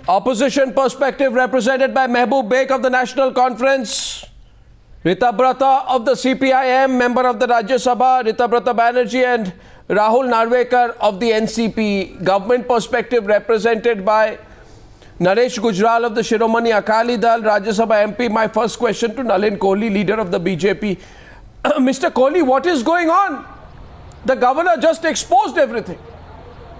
Opposition perspective represented by Mehboob Beg of the National Conference, Ritabrata of the CPIM, member of the Rajya Sabha, Ritabrata Banerjee, and Rahul Narvekar of the NCP. Government perspective represented by Naresh Gujral of the Shiromani Akali Dal, Rajya Sabha MP. My first question to Nalin Kohli, leader of the BJP. Mr. Kohli, what is going on? The governor just exposed everything.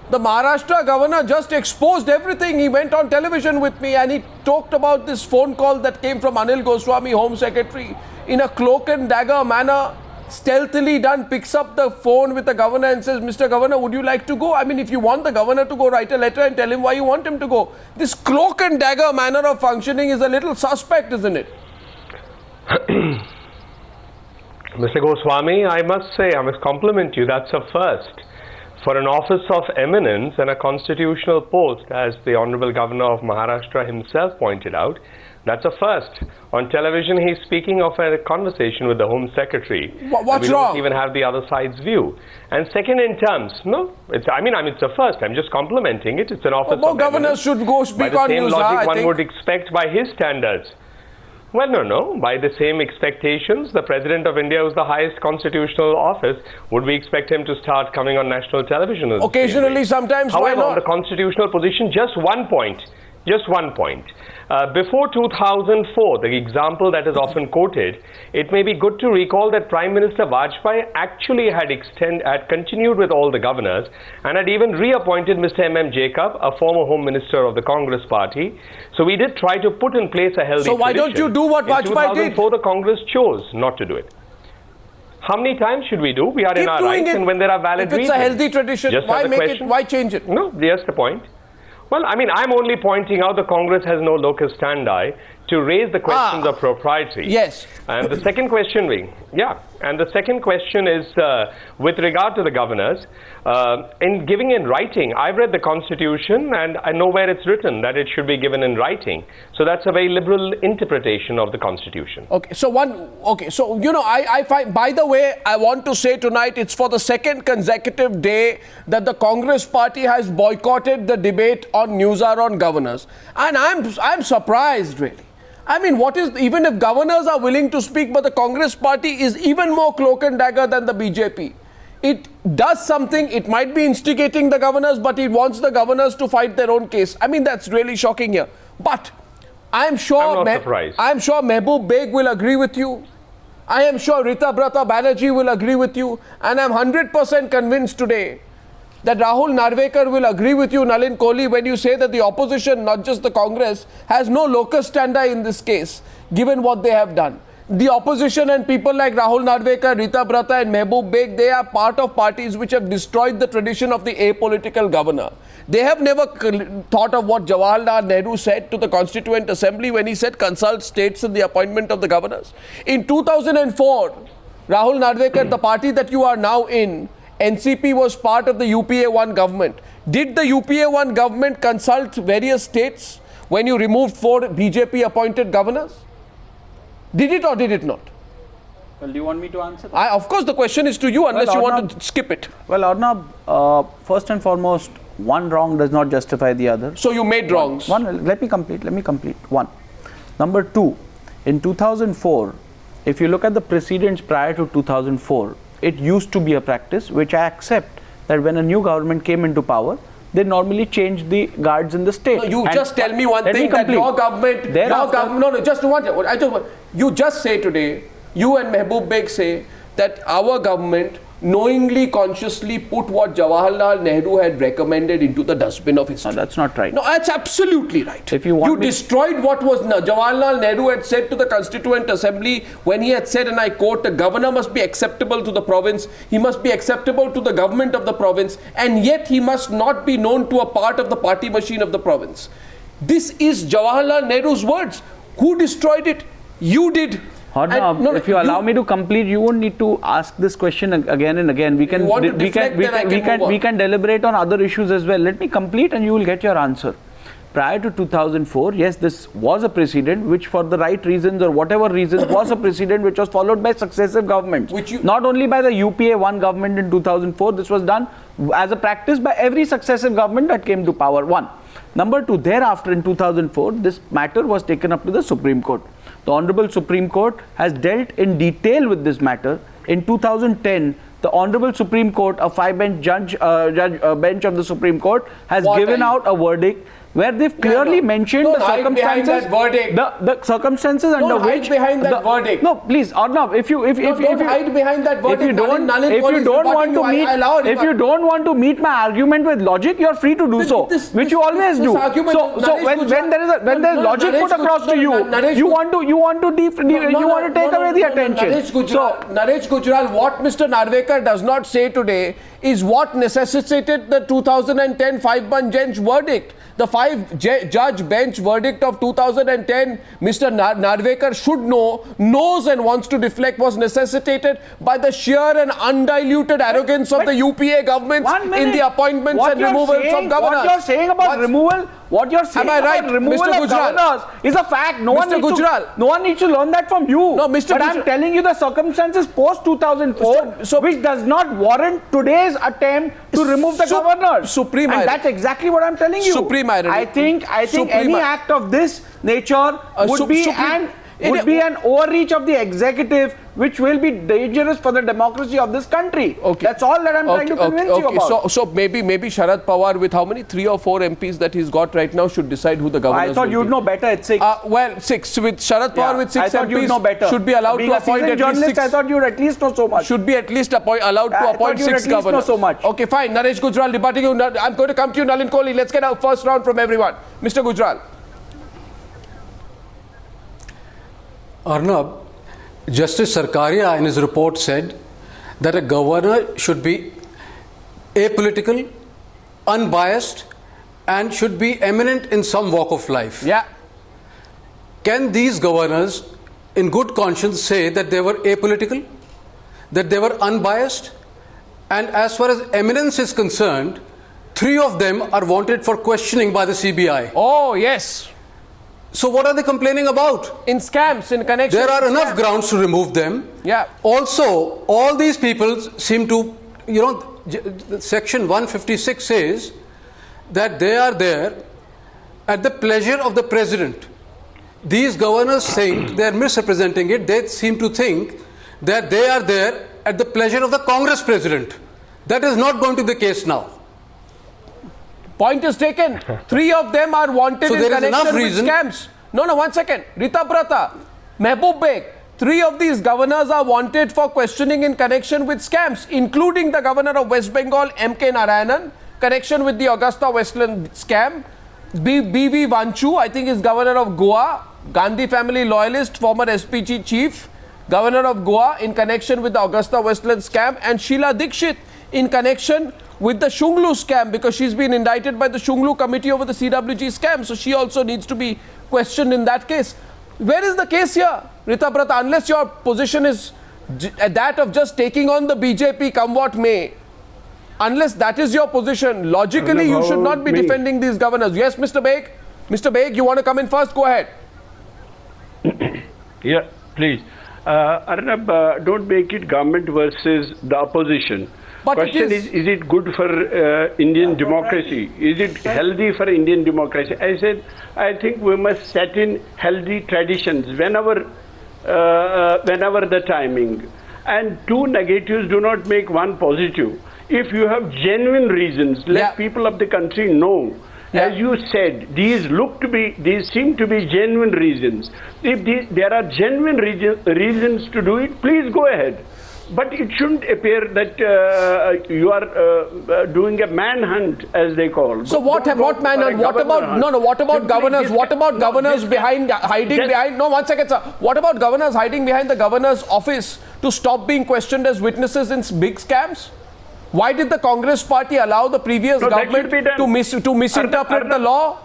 The Maharashtra governor just exposed everything. He went on television with me and he talked about this phone call that came from Anil Goswami, Home Secretary, in a cloak and dagger manner, stealthily done, picks up the phone with the governor and says, Mr. Governor, would you like to go? I mean, if you want the governor to go, write a letter and tell him why you want him to go. This cloak and dagger manner of functioning is a little suspect, isn't it? Mr. Goswami, I must say, I must compliment you. That's a first. For an office of eminence and a constitutional post, as the Honorable Governor of Maharashtra himself pointed out, that's a first. On television, he's speaking of a conversation with the Home Secretary. What's we wrong? don't even have the other side's view. And second, in terms, it's a first. I'm just complimenting it. It's an office more of governors eminence. should go speak By on the same news. logic one would expect by his standards. Well, no. By the same expectations, the President of India, who's the highest constitutional office, would we expect him to start coming on national television? Occasionally, sometimes, however, why not? on the constitutional position, just one point. Before 2004, the example that is often quoted, it may be good to recall that Prime Minister Vajpayee actually had continued with all the governors and had even reappointed Mr. M.M. Jacob, a former Home Minister of the Congress Party. So we did try to put in place a healthy So why don't you do what Vajpayee did? In 2004, the Congress chose not to do it. How many times should we do? We are in our rights, and when there are valid reasons. If it's a healthy tradition, why make it? Why change it? No, there's the point. Well, I mean, I'm only pointing out the Congress has no locus standi to raise the questions of propriety. Yes. And the second question is with regard to the governors. In giving in writing, I've read the Constitution and I know where it's written that it should be given in writing. So that's a very liberal interpretation of the Constitution. Okay, so I find, by the way, I want to say tonight it's for the second consecutive day that the Congress party has boycotted the debate on news hour on governors. And I'm surprised, really. I mean, even if governors are willing to speak, but the Congress party is even more cloak and dagger than the BJP. It does something, it might be instigating the governors, but it wants the governors to fight their own case. I mean, that's really shocking here. But I'm sure Mehboob Beg will agree with you. I am sure Ritabrata Banerjee will agree with you. And I'm 100% convinced today that Rahul Narvekar will agree with you, Nalin Kohli, when you say that the opposition, not just the Congress, has no locus standi in this case, given what they have done. The opposition and people like Rahul Narvekar, Ritabrata and Mehboob Beg, they are part of parties which have destroyed the tradition of the apolitical governor. They have never thought of what Jawaharlal Nehru said to the Constituent Assembly when he said consult states in the appointment of the governors. In 2004, Rahul Narvekar, the party that you are now in, NCP was part of the UPA-1 government. Did the UPA-1 government consult various states when you removed 4 BJP-appointed governors? Did it or did it not? Well, do you want me to answer that? Of course, the question is to you unless you want to skip it. Well, Arnab, first and foremost, one wrong does not justify the other. So you made wrongs. Let me complete. One. Number two, in 2004, if you look at the precedents prior to 2004, it used to be a practice, which I accept, that when a new government came into power, they normally changed the guards in the state. No, you just tell me one thing, that your government, you just say today, you and Mehboob Beg say that our government knowingly, consciously put what Jawaharlal Nehru had recommended into the dustbin of history. No, that's not right. No, that's absolutely right. If you destroyed what was Jawaharlal Nehru had said to the Constituent Assembly when he had said, and I quote, the governor must be acceptable to the province, he must be acceptable to the government of the province, and yet he must not be known to a part of the party machine of the province. This is Jawaharlal Nehru's words. Who destroyed it? You did. If you allow me to complete, you won't need to ask this question again and again. We can deliberate on other issues as well. Let me complete and you will get your answer. Prior to 2004, yes, this was a precedent which for the right reasons or whatever reasons was a precedent which was followed by successive governments. Not only by the UPA-1 government in 2004, this was done as a practice by every successive government that came to power. One. Number two, thereafter in 2004, this matter was taken up to the Supreme Court. The Honorable Supreme Court has dealt in detail with this matter. In 2010, the Honorable Supreme Court, a five-bench bench of the Supreme Court, has given out a verdict where they've clearly mentioned Don't the hide behind circumstances. that verdict. The circumstances Don't under hide which behind that verdict. No, please, Arnab, if you don't hide behind that verdict. if you don't Nalin Kaul is want to rebutting you. meet I allow it, if you don't want to meet my argument with logic, you're free to do so, which you always do. So when there is logic put across to you, you want to take away the attention. Naresh Gujral, what Mr. Narvekar does not say today is what necessitated the 2010 five-bench verdict. The five-judge bench verdict of 2010, Mr. Narvekar should knows and wants to deflect, was necessitated by the sheer and undiluted arrogance of the UPA government in the appointments and removals of governors. What you're saying about removal, what you're saying about removal of governors is a fact. No one needs to learn that from you. No, Mr. But I'm telling you the circumstances post 2004, which does not warrant today's attempt to remove the governors. Supreme and irony. that's exactly what I'm telling you. Supreme irony. I think any act of this nature would be an overreach of the executive, which will be dangerous for the democracy of this country. That's all that I'm trying to convince you about. So maybe Sharad Pawar, with how many 3 or 4 MPs that he's got right now, should decide who the governors I thought you'd know better at 6. Well, 6 with Sharad Pawar with 6 I thought MPs you'd know better. should be allowed Being to a appoint at journalist, least 6. I thought you'd at least know so much. Should be at least allowed to appoint 6 at least governors. know so much. Okay, fine. Naresh Gujral debating you. I'm going to come to you, Nalin Kohli. Let's get our first round from everyone. Mr. Gujral. Arnab, Justice Sarkaria in his report said that a governor should be apolitical, unbiased, and should be eminent in some walk of life. Yeah. Can these governors, in good conscience, say that they were apolitical, that they were unbiased? And as far as eminence is concerned, 3 of them are wanted for questioning by the CBI. Oh, yes. So what are they complaining about? In scams, in connection. There are enough grounds to remove them. Yeah. Also, all these people seem to, Section 156 says that they are there at the pleasure of the president. These governors think they are misrepresenting it. They seem to think that they are there at the pleasure of the Congress president. That is not going to be the case now. Point is taken. 3 of them are wanted in connection with scams. No, one second. Rita Brata, Mehboob Beg, 3 of these governors are wanted for questioning in connection with scams, including the governor of West Bengal, M.K. Narayanan, connection with the Augusta Westland scam. B.V. Vanchu, I think is governor of Goa, Gandhi family loyalist, former SPG chief, governor of Goa, in connection with the Augusta Westland scam, and Sheila Dikshit in connection with the Shunglu scam, because she's been indicted by the Shunglu committee over the CWG scam. So she also needs to be questioned in that case. Where is the case here, Rita Brata? Unless your position is that of just taking on the BJP come what may, unless that is your position, logically you should not be defending these governors. Yes, Mr. Beg? Mr. Beg, you want to come in first? Go ahead. Yeah, please. Arnab, don't make it government versus the opposition. But question is it good for Indian democracy? Is it healthy for Indian democracy? I said, I think we must set in healthy traditions whenever the timing. And 2 negatives do not make 1 positive. If you have genuine reasons, let people of the country know. As you said, these seem to be genuine reasons. If there are genuine reasons to do it, please go ahead. But it shouldn't appear that you are doing a manhunt, as they call. So what manhunt? What about governors? What about governors hiding behind? No, 1 second, sir. What about governors hiding behind the governor's office to stop being questioned as witnesses in big scams? Why did the Congress party allow the previous government to misinterpret the law?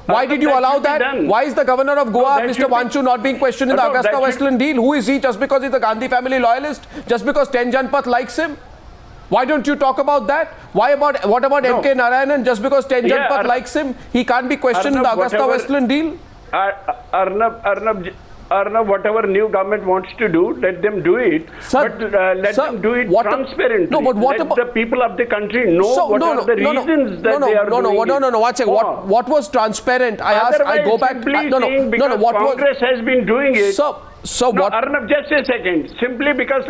Why did you allow that? Why is the governor of Goa, Mr. Vanchu, not being questioned in the Augusta Westland deal? Who is he? Just because he's a Gandhi family loyalist? Just because Ten Janpath likes him? Why don't you talk about that? What about M.K. Narayanan? Just because Ten Janpath likes him, he can't be questioned in the Augusta Westland deal? Arnav, whatever new government wants to do, let them do it. Sir, but let sir, them do it what transparently. no, but what let about the people of the country know so, what are the reasons that they are doing it. No, one second. For. What was transparent? I go back. What Congress has been doing it. So no, what? Arnav, just a second. Simply because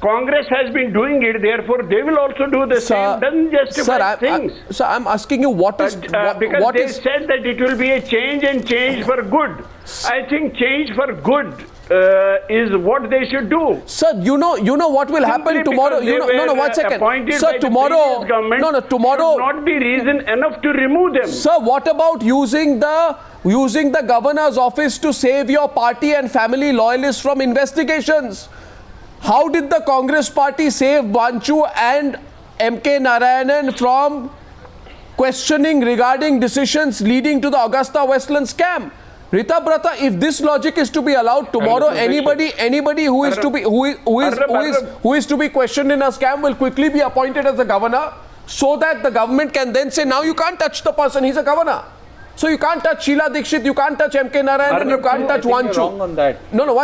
Congress has been doing it, therefore they will also do the same. Doesn't justify things. Sir, I'm asking you what is because what they is said that it will be a change and change for good. I think change for good is what they should do. Sir, you know what will happen tomorrow. One second. Sir, tomorrow. Tomorrow. Should not be reason enough to remove them. Sir, what about using the governor's office to save your party and family loyalists from investigations? How did the Congress party save Vanchu and MK Narayanan from questioning regarding decisions leading to the Augusta Westland scam? Rita Brata, if this logic is to be allowed tomorrow, anybody who is to be questioned in a scam will quickly be appointed as a governor, so that the government can then say, now you can't touch the person, he's a governor. So you can't touch Sheila Dikshit, you can't touch MK Narayanan, you can't touch Vanchu. You're wrong on that. No,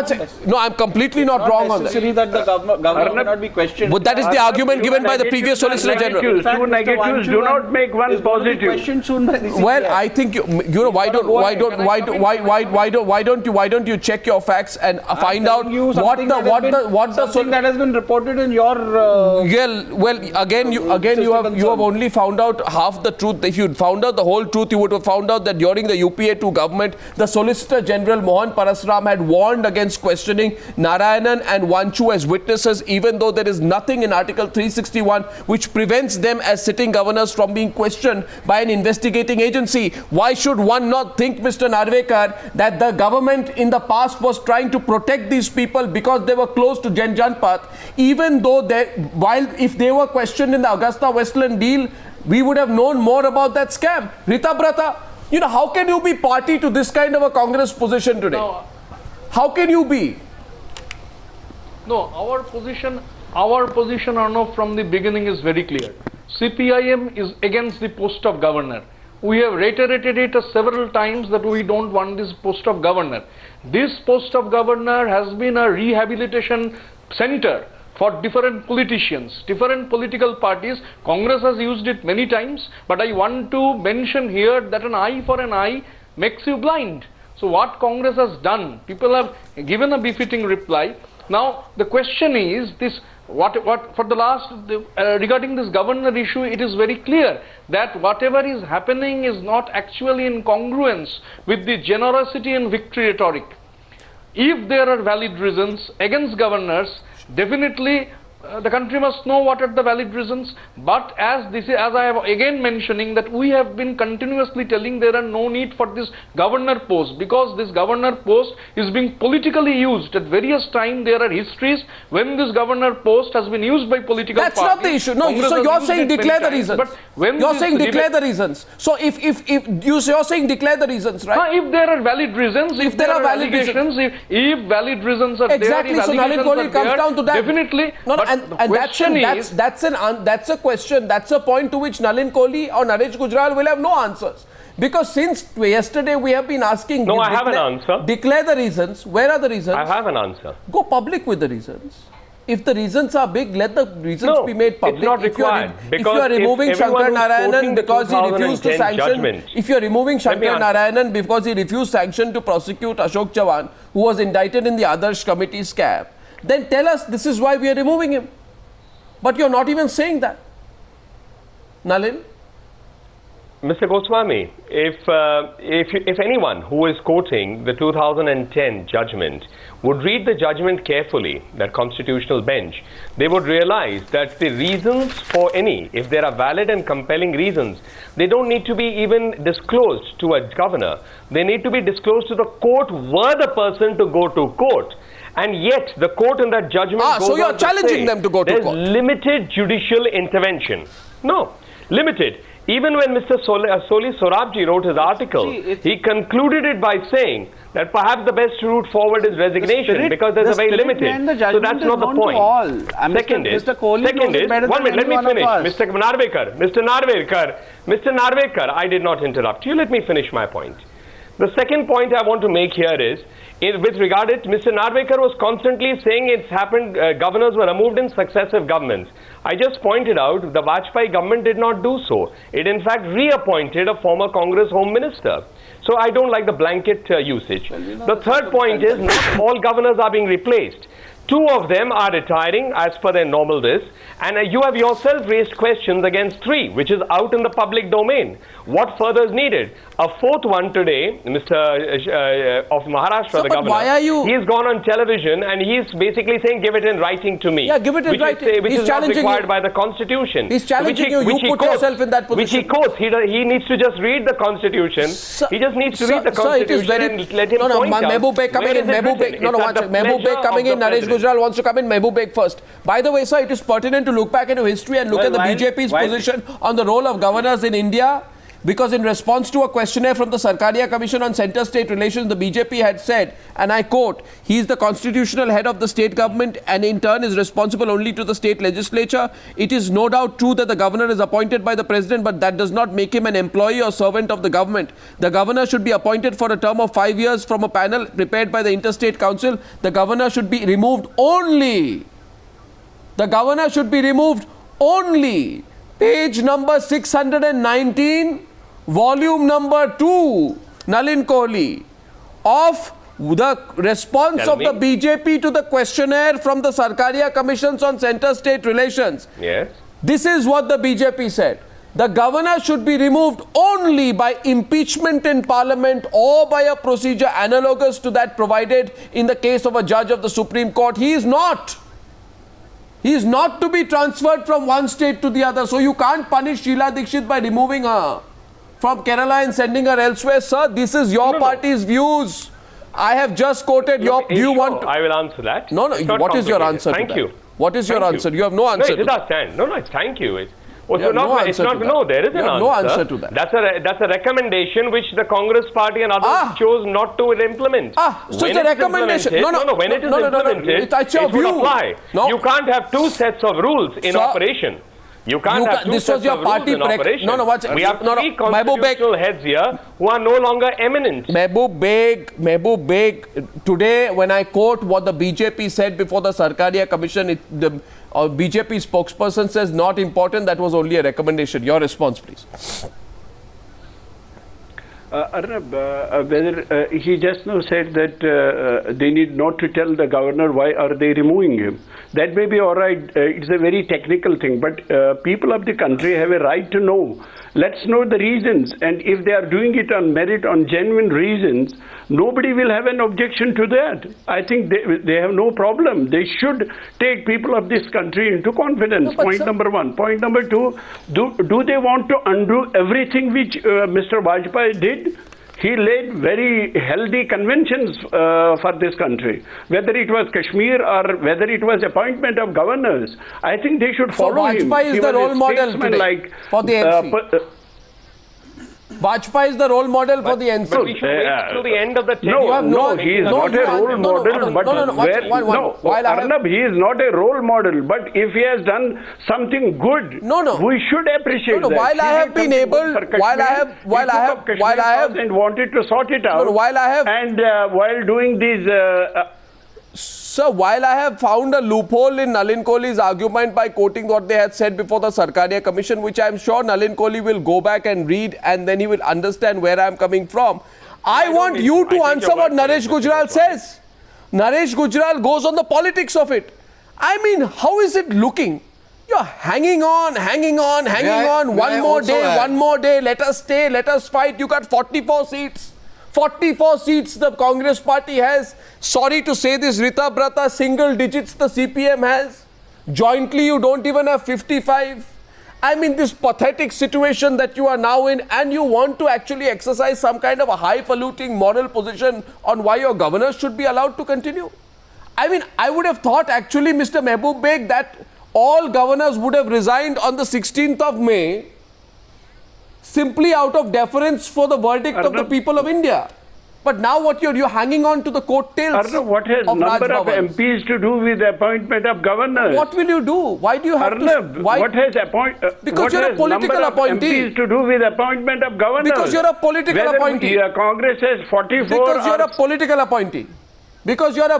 I'm completely not wrong on that. It's not necessary that the governor cannot be questioned. But that is the argument given by the previous Solicitor General. Two negatives do not make one positive. Questioned soon by the CBI. Well, I think why don't you check your facts and find out what something that has been reported in your again you have only found out half the truth. If you'd found out the whole truth, you would have found out that during the UPA 2 government, the Solicitor General Mohan Parasram had warned against questioning Narayanan and Vanchu as witnesses, even though there is nothing in Article 361 which prevents them as sitting governors from being questioned by an investigating agency. Why should one not think, Mr. Narvekar, that the government in the past was trying to protect these people because they were close to Jan Janpath, even though if they were questioned in the Augusta Westland deal, we would have known more about that scam. Rita Brata, how can you be party to this kind of a Congress position today? No. How can you be? No, our position, Arnav, from the beginning is very clear. CPIM is against the post of governor. We have reiterated it several times that we don't want this post of governor. This post of governor has been a rehabilitation center for different politicians, different political parties. Congress has used it many times, but I want to mention here that an eye for an eye makes you blind. So what Congress has done, people have given a befitting reply. Now the question is this: regarding this governor issue, it is very clear that whatever is happening is not actually in congruence with the generosity and victory rhetoric. If there are valid reasons against governors, definitely the country must know what are the valid reasons. But as I am again mentioning, that we have been continuously telling there are no need for this governor post, because this governor post is being politically used. At various times there are histories when this governor post has been used by political parties. That's not the issue. No, so you're saying declare the reasons. But when you're saying declare the reasons. So if you're saying declare the reasons, right? If there are valid reasons, if there are valid reasons, if valid reasons are exactly, there, so Nalin Kohli comes down to that. Definitely. That's a question. That's a point to which Nalin Kohli or Naresh Gujral will have no answers. Because since yesterday we have been asking. No, I have an answer. Declare the reasons. Where are the reasons? I have an answer. Go public with the reasons. If the reasons are big, let the reasons be made public. It's not required. If you are removing Shankar Narayanan because he refused to sanction, if you are removing Shankar Narayanan because he refused sanction to prosecute Ashok Chavan, who was indicted in the Adarsh Committee scam, then tell us this is why we are removing him. But you're not even saying that. Nalin? Mr. Goswami, if anyone who is quoting the 2010 judgment would read the judgment carefully, that constitutional bench, they would realize that the reasons for if there are valid and compelling reasons, they don't need to be even disclosed to a governor. They need to be disclosed to the court were the person to go to court. And yet, the court in that judgment goes so you're on to challenging say them to go to court. There's limited judicial intervention. No, limited. Even when Mr. Soli Sorabji wrote his article, he concluded it by saying that perhaps the best route forward is resignation, because there's a very limited. So that's not the point. Second is, one minute, let me finish. Mr. Narvekar, I did not interrupt you. Let me finish my point. The second point I want to make here is, with regard to it, Mr. Narvekar was constantly saying it's happened, governors were removed in successive governments. I just pointed out the Vajpayee government did not do so. It in fact reappointed a former Congress Home Minister. So I don't like the blanket usage. The third point is not all governors are being replaced. Two of them are retiring as per their normal this, and you have yourself raised questions against three, which is out in the public domain. What further is needed? A fourth one today, Mr. Of Maharashtra, Sir, the but governor, why are you- he's gone on television and he's basically saying, give it in writing to me. Yeah, give it in writing. Which He's is not challenging required you. by the Constitution. He's challenging Which you. You which he put quotes, yourself in that Which he position. quotes. He needs to just read the Constitution. Sir, He just needs to sir, read the sir, it Constitution is very, and let him no, point out. Mehboob Beg coming where in. is it Mehboob written? Beg, no, It's one at the second. Mehboob pleasure Beg coming of in. the Naresh President. Gujral wants to come in. Mehboob Beg first. By the way, sir, it is pertinent to look back into history and look Well, at the while- BJP's while- position on the role of governors in India. Because in response to a questionnaire from the Sarkaria Commission on Centre-State Relations, the BJP had said, and I quote, he is the constitutional head of the state government and in turn is responsible only to the state legislature. It is no doubt true that the governor is appointed by the president, but that does not make him an employee or servant of the government. The governor should be appointed for a term of 5 years from a panel prepared by the Interstate Council. The governor should be removed only. The governor should be removed only. Page number 619, volume number 2, Nalin Kohli, of the response Tell of the me. BJP to the questionnaire from the Sarkaria Commissions on Centre-State Relations. Yes. This is what the BJP said. The governor should be removed only by impeachment in parliament or by a procedure analogous to that provided in the case of a judge of the Supreme Court. He is not. He is not to be transferred from one state to the other. So you can't punish Sheila Dikshit by removing her from Kerala and sending her elsewhere. Sir, this is your No. party's views. I have just quoted your... Do you Sure, want... I will answer that. No, no, It's not what is your complicated. answer Thank to that? you. What is your Thank answer? You have no answer No, to it that. does stand. No, no, it's thank you. You have no answer to that. No, there is You an have answer. no answer to that. That's a recommendation which the Congress party and others chose not to implement. So When it's a it's recommendation. implemented- when it is implemented, It's your it would view. apply. No. You can't have two sets of rules in Sir, operation. You can't have two this sets was your of rules party in operation. No, one second. We have No, no, three Mehboob Beg. constitutional heads here who are no longer eminent. Mehboob Beg, today when I quote what the BJP said before the Sarkaria Commission, the BJP spokesperson says not important, that was only a recommendation. Your response, please. Arnab, whether he just now said that they need not to tell the governor why are they removing him. That may be all right. It's a very technical thing, but people of the country have a right to know. Let's know the reasons, and if they are doing it on merit, on genuine reasons, nobody will have an objection to that. I think they have no problem. They should take people of this country into confidence. No, Point number one. Point number two, do they want to undo everything which Mr. Vajpayee did? He laid very healthy conventions for this country. Whether it was Kashmir or whether it was appointment of governors, I think they should follow him. Vajpayee is He the was a role model statesman today like, for the NC. Vajpayee is the role model for the NC. But we should wait till the end of the tenure. You have No, he is not a role model. But Arnab, he is not a role model. But if he has done something good, we should appreciate that. While I have been able, and wanted to sort it out. And while doing these. Sir, while I have found a loophole in Nalin Kohli's argument by quoting what they had said before the Sarkaria Commission, which I am sure Nalin Kohli will go back and read and then he will understand where I am coming from. I want you to answer what Naresh Gujral says. Naresh Gujral goes on the politics of it. I mean, how is it looking? You're hanging on. One more day. Let us stay, let us fight. You got 44 seats. 44 seats the Congress party has. Sorry to say this, Rita Brata, single digits the CPM has. Jointly, you don't even have 55. I mean, this pathetic situation that you are now in, and you want to actually exercise some kind of a highfalutin moral position on why your governors should be allowed to continue. I mean, I would have thought actually, Mr. Mehboob Beg, that all governors would have resigned on the 16th of May simply out of deference for the verdict of the people of India. But now what you're hanging on to the coattails Arnab, what has of number Raj of Bhavans. MPs to do with the appointment of governors? What will you do? Why do you have Arnab, to? Why? what has Because what you're a has political number of appointee. MPs to do with appointment of governors? Because you're a political Whether appointee. Congress has 44 Because you're or a political appointee. Because you're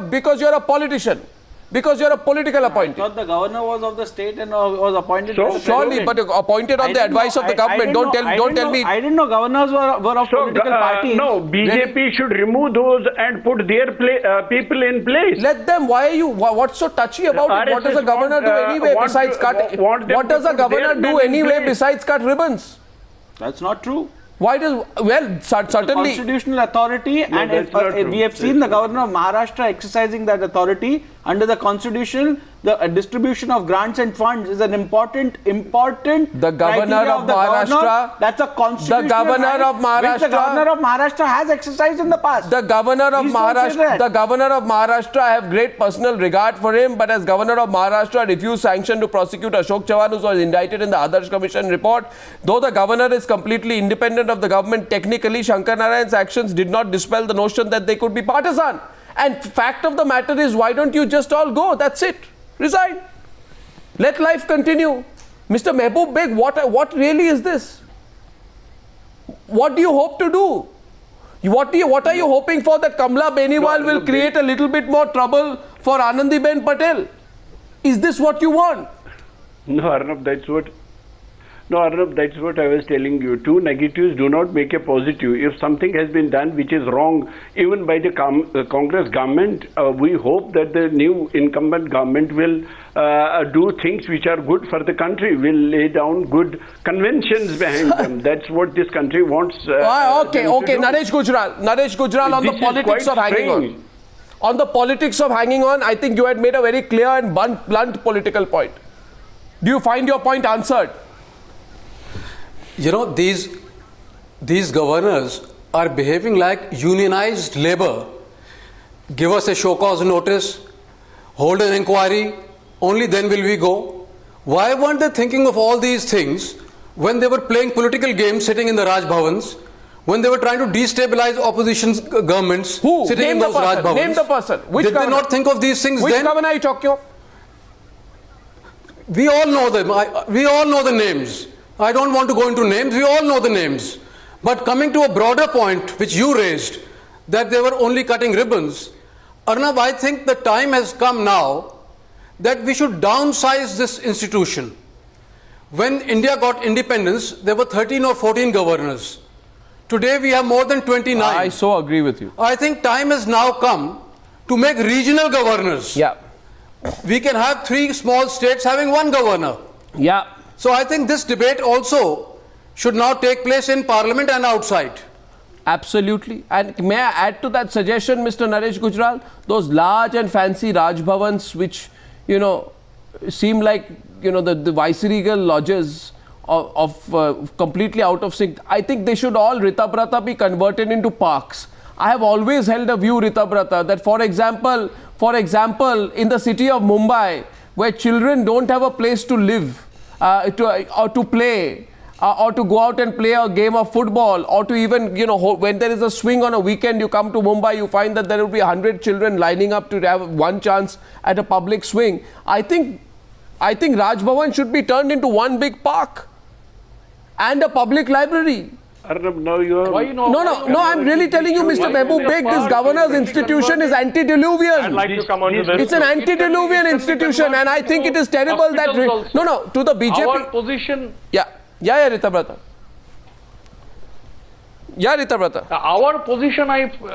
a politician. Because you're a political I appointee. thought the governor was of the state and was appointed So- by the Surely, president. but appointed on the advice of the government. Don't tell me. I didn't know governors were of So, political parties. no, BJP should remove those and put their people in place. Let them. Why are you? What's so touchy about it? What does a RSS governor do anyway want besides to- cut? want them What does to a put their governor men do in anyway place. besides cut ribbons? That's not true. Why does? Well, certainly. Constitutional authority, and that's not true. we have seen the governor of Maharashtra exercising that authority under the constitution. The distribution of grants and funds is an important. The governor criteria of the Maharashtra- governor. That's a constitutional The governor right of which the Maharashtra- governor of Maharashtra has exercised in the past. The governor of Please don't say Maharashtra, that. the governor of Maharashtra, I have great personal regard for him, but as governor of Maharashtra, refused sanction to prosecute Ashok Chavan, who was indicted in the Adarsh Commission report. Though the governor is completely independent of the government, technically Shankar Narayan's actions did not dispel the notion that they could be partisan. And fact of the matter is, why don't you just all go? That's it. Resign. Let life continue. Mr. Mehboob Beg, what really is this? What do you hope to do? What are you hoping for, that Kamla Beniwal will create a little bit more trouble for Anandiben Patel? Is this what you want? No, Arnab, that's what I was telling you. Two negatives do not make a positive. If something has been done which is wrong, even by the Congress government, we hope that the new incumbent government will do things which are good for the country, will lay down good conventions behind them. That's what this country wants. Okay. Naresh Gujral on the This is politics quite of hanging on. strange. On the politics of hanging on, I think you had made a very clear and blunt political point. Do you find your point answered? You know, these governors are behaving like unionized labor. Give us a show cause notice, hold an inquiry, only then will we go. Why weren't they thinking of all these things when they were playing political games sitting in the Raj Bhavans, when they were trying to destabilize opposition governments Who? sitting in Name the those Raj person. Bhavans? Name the person. Which Did governor? they not think of these things Which then? governor are you talking of? We all know them. We all know the names. I don't want to go into names. We all know the names. But coming to a broader point which you raised, that they were only cutting ribbons, Arnab, I think the time has come now that we should downsize this institution. When India got independence, there were 13 or 14 governors. Today we have more than 29. I so agree with you. I think time has now come to make regional governors. Yeah. We can have 3 small states having 1 governor. Yeah. So I think this debate also should now take place in Parliament and outside. Absolutely. And may I add to that suggestion, Mr. Naresh Gujral? Those large and fancy Raj Bhavans, which, seem like, the viceregal lodges of completely out of sync. I think they should all, Rita Brata, be converted into parks. I have always held a view, Rita Brata, that for example, in the city of Mumbai, where children don't have a place to live, or to play, or to go out and play a game of football, or to even, when there is a swing on a weekend, you come to Mumbai, you find that there will be 100 children lining up to have one chance at a public swing. I think Raj Bhavan should be turned into one big park and a public library. Arnab, now you are... No, I'm really telling you, Mr. Mehboob Beg, this governor's institution is antediluvian. I'd like to come on to this. It's an antediluvian institution, and I think it is terrible that... to the BJP... Our position... Yeah, Rita Brata. Our position,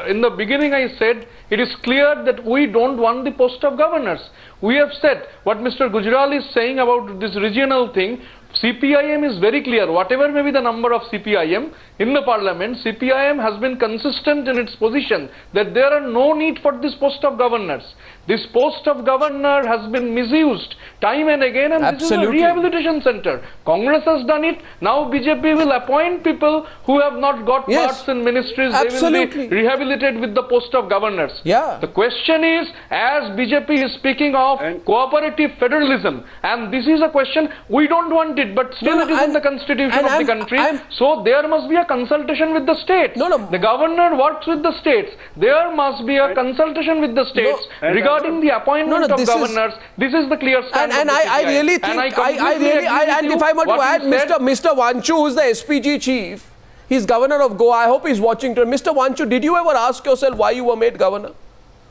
in the beginning I said, it is clear that we don't want the post of governors. We have said, what Mr. Gujral is saying about this regional thing, CPIM is very clear. Whatever may be the number of CPIM in the parliament, CPIM has been consistent in its position that there are no need for this post of governors. This post of governor has been misused time and again, and this is a rehabilitation center. Congress has done it. Now BJP will appoint people who have not got parts in ministries. They will be rehabilitated with the post of governors. Yeah. The question is, as BJP is speaking of cooperative federalism, and this is a question, we don't want it it, but still No, it is in the constitution of the country. So there must be a consultation with the states. No. The governor works with the states. There must be a consultation with the states regarding the appointment of governors. This is the clear stand. And I really think, and if I were to add, Mr. Vanchu, who is the SPG chief, he's governor of Goa. I hope he's watching today. Mr. Vanchu, did you ever ask yourself why you were made governor?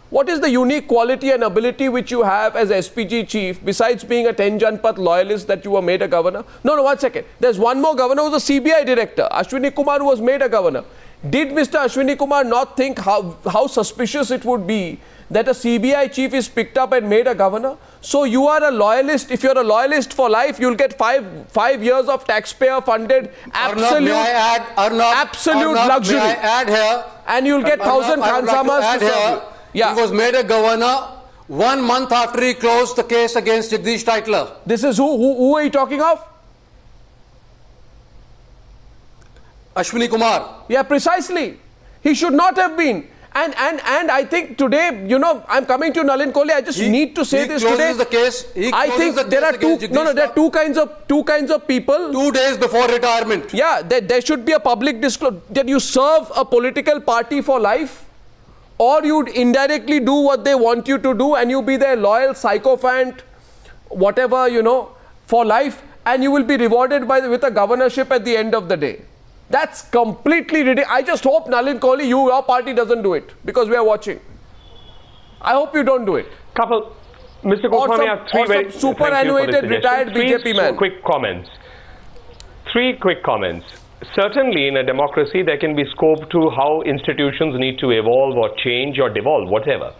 What is the unique quality and ability which you have as SPG chief, besides being a 10 Janpath loyalist, that you were made a governor? No, 1 second. There's one more governor who was a CBI director, Ashwini Kumar, who was made a governor. Did Mr. Ashwini Kumar not think how suspicious it would be that a CBI chief is picked up and made a governor? So you are a loyalist. If you're a loyalist for life, you'll get five years of taxpayer funded absolute luxury. May I add here? And you'll get 1,000 Khansamas to serve you. Yeah. He was made a governor 1 month after he closed the case against Jagdish Titler. This is who are you talking of? Ashwini Kumar. Yeah, precisely. He should not have been. And I think today, you know, I'm coming to Nalin Kohli. I just need to say this today. The case. I think there are there are two kinds of people. 2 days before retirement. Yeah, there should be a public disclosure that you serve a political party for life, or you'd indirectly do what they want you to do, and you be their loyal sycophant, whatever, you know, for life, and you will be rewarded with a governorship at the end of the day. That's completely ridiculous. I just hope, Nalin Kohli, your party doesn't do it, because we are watching. I hope you don't do it. Mr. Goswami, I have three very superannuated retired BJP man. Three quick comments. Certainly, in a democracy, there can be scope to how institutions need to evolve or change or devolve, whatever.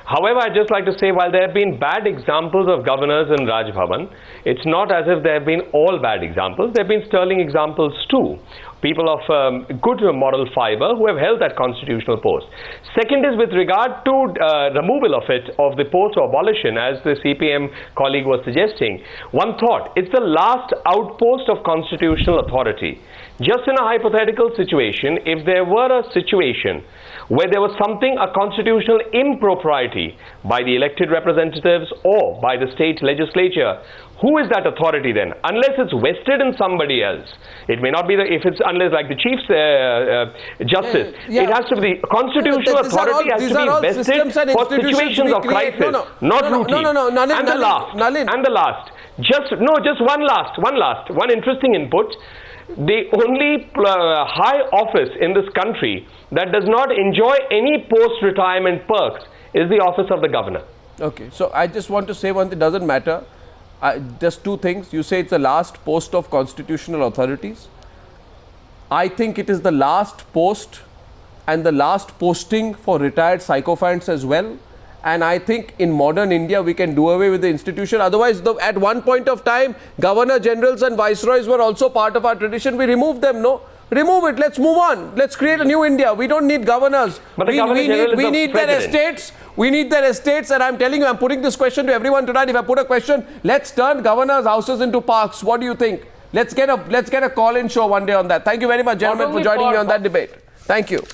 However, I'd just like to say, while there have been bad examples of governors in Raj Bhavan, it's not as if there have been all bad examples. There have been sterling examples too. People of good moral fiber who have held that constitutional post. Second is with regard to removal of the post or abolition, as the CPM colleague was suggesting. One thought, it's the last outpost of constitutional authority. Just in a hypothetical situation, if there were a situation where there was a constitutional impropriety by the elected representatives or by the state legislature, who is that authority then? Unless it's vested in somebody else. It may not be unless like the Chief Justice. It has to be the constitutional authority has to be vested for situations of crisis, not routine. And the last, just one interesting input. The only high office in this country that does not enjoy any post-retirement perks is the office of the governor. Okay, so I just want to say one thing, doesn't matter. Just two things. You say it's the last post of constitutional authorities. I think it is the last post and the last posting for retired sycophants as well. And I think in modern India, we can do away with the institution. Otherwise, at one point of time, governor generals and viceroys were also part of our tradition. We removed them, no? Remove it. Let's move on. Let's create a new India. We don't need governors. But we need their estates. We need their estates. And I'm telling you, I'm putting this question to everyone tonight. If I put a question, let's turn governors' houses into parks. What do you think? Let's get a call-in show one day on that. Thank you very much, gentlemen, for joining me on that debate. Thank you.